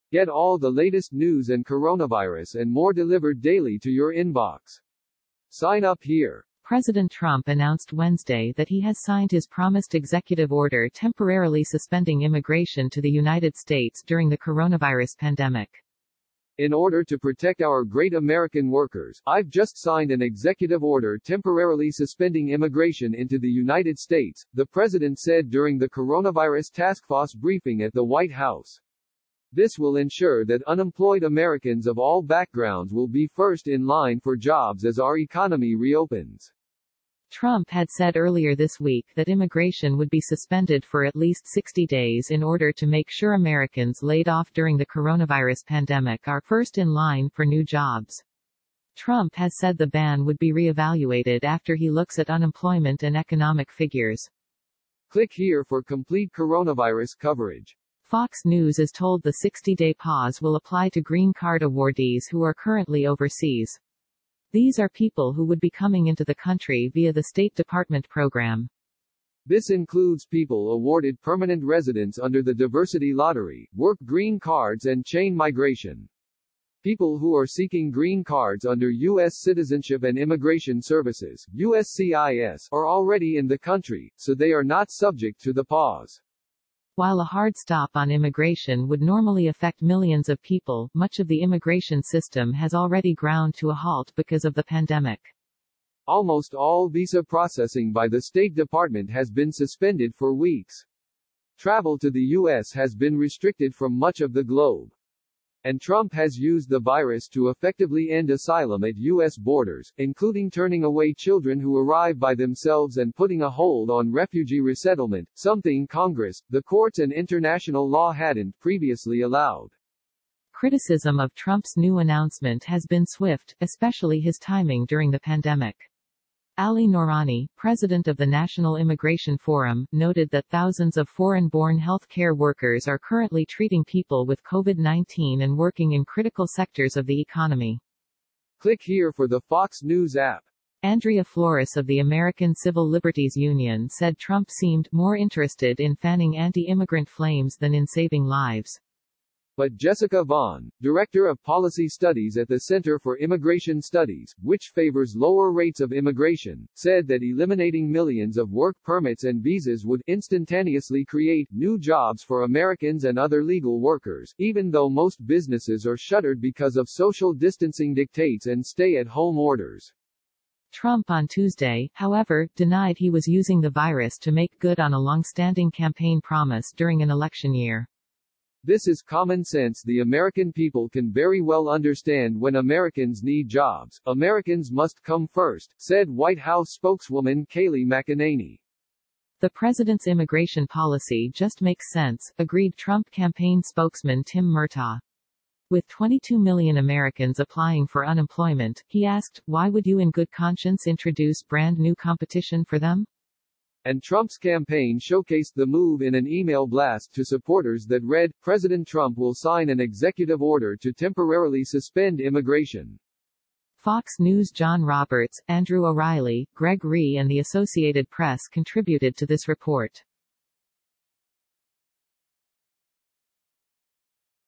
Get all the latest news and coronavirus and more delivered daily to your inbox. Sign up here. President Trump announced Wednesday that he has signed his promised executive order temporarily suspending immigration to the United States during the coronavirus pandemic. In order to protect our great American workers, I've just signed an executive order temporarily suspending immigration into the United States, the president said during the coronavirus task force briefing at the White House. This will ensure that unemployed Americans of all backgrounds will be first in line for jobs as our economy reopens. Trump had said earlier this week that immigration would be suspended for at least 60 days in order to make sure Americans laid off during the coronavirus pandemic are first in line for new jobs. Trump has said the ban would be reevaluated after he looks at unemployment and economic figures. Click here for complete coronavirus coverage. Fox News is told the 60-day pause will apply to green card awardees who are currently overseas. These are people who would be coming into the country via the State Department program. This includes people awarded permanent residence under the diversity lottery, work green cards and chain migration. People who are seeking green cards under U.S. Citizenship and Immigration Services, USCIS, are already in the country, so they are not subject to the pause. While a hard stop on immigration would normally affect millions of people, much of the immigration system has already ground to a halt because of the pandemic. Almost all visa processing by the State Department has been suspended for weeks. Travel to the U.S. has been restricted from much of the globe. And Trump has used the virus to effectively end asylum at U.S. borders, including turning away children who arrive by themselves and putting a hold on refugee resettlement, something Congress, the courts and international law hadn't previously allowed. Criticism of Trump's new announcement has been swift, especially his timing during the pandemic. Ali Noorani, president of the National Immigration Forum, noted that thousands of foreign-born health care workers are currently treating people with COVID-19 and working in critical sectors of the economy. Click here for the Fox News app. Andrea Flores of the American Civil Liberties Union said Trump seemed more interested in fanning anti-immigrant flames than in saving lives. But Jessica Vaughn, director of policy studies at the Center for Immigration Studies, which favors lower rates of immigration, said that eliminating millions of work permits and visas would instantaneously create new jobs for Americans and other legal workers, even though most businesses are shuttered because of social distancing dictates and stay-at-home orders. Trump on Tuesday, however, denied he was using the virus to make good on a long-standing campaign promise during an election year. This is common sense. The American people can very well understand when Americans need jobs. Americans must come first, said White House spokeswoman Kayleigh McEnany. The president's immigration policy just makes sense, agreed Trump campaign spokesman Tim Murtaugh. With 22 million Americans applying for unemployment, he asked, why would you in good conscience introduce brand new competition for them? And Trump's campaign showcased the move in an email blast to supporters that read, President Trump will sign an executive order to temporarily suspend immigration. Fox News' John Roberts, Andrew O'Reilly, Greg Ree and the Associated Press contributed to this report.